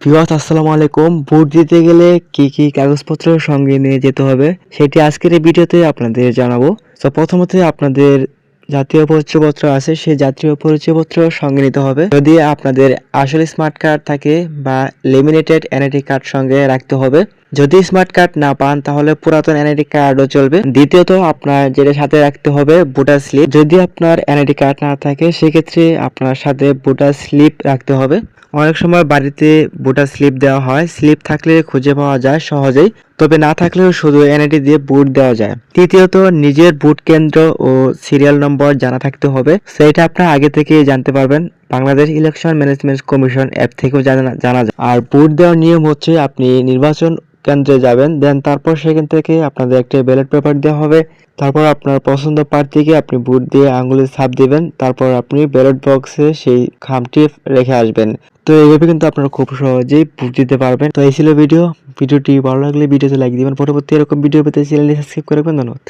Viewers আসসালামু আলাইকুম। Vote দিতে গেলে কি কি কাগজপত্র সঙ্গে নিয়ে যেতে হবে সেটি আজকের এই ভিডিওতে আপনাদের জানাবো। তো প্রথমত আপনাদের জাতীয় পরিচয়পত্র আছে, সেই জাতীয় পরিচয়পত্র সঙ্গে নিতে হবে। যদি আপনাদের আসলে স্মার্ট কার্ড থাকে বা লেমিনেটেড এনআইডি কার্ড সঙ্গে রাখতে হবে। যদি স্মার্ট কার্ড না পান তাহলে পুরাতন এনআইডি কার্ডও চলবে। দ্বিতীয়ত আপনার যেটা সাথে রাখতে হবে ভোটার স্লিপ। যদি আপনার এনআইডি কার্ড না থাকে সেক্ষেত্রে আপনার সাথে ভোটার স্লিপ রাখতে হবে। অনেক সময় বাড়িতে ভোটার স্লিপ দেওয়া হয়, স্লিপ থাকলে খুঁজে পাওয়া যায় সহজেই, তবে না থাকলেও শুধু এনআইডি দিয়ে ভোট দেওয়া যায়। তৃতীয়ত নিজের ভোট কেন্দ্র ও সিরিয়াল নম্বর জানা থাকতে হবে, সেটা আপনারা আগে থেকে জানতে পারবেন। Bangladesh election management commission app থেকেও জানা যায়। আর ভোট দেওয়ার নিয়ম হচ্ছে আপনি নির্বাচন কেন্দ্রে যাবেন, দেন তারপর সেখান থেকে আপনাদের একটা ব্যালট পেপার দেওয়া হবে। তারপর আপনার পছন্দ প্রার্থীকে আপনি ভোট দিয়ে আঙ্গুলের ছাপ দিবেন, তারপর আপনি ব্যালট বক্সে সেই খামটি রেখে আসবেন। তো এইভাবে কিন্তু আপনারা খুব সহজেই ভোট দিতে পারবেন। তো এই ছিল ভিডিওটি ভালো লাগলে ভিডিওতে লাইক দিবেন। পরবর্তী এরকম ভিডিও পেতে চ্যানেলটি সাবস্ক্রাইব করবেন। ধন্যবাদ।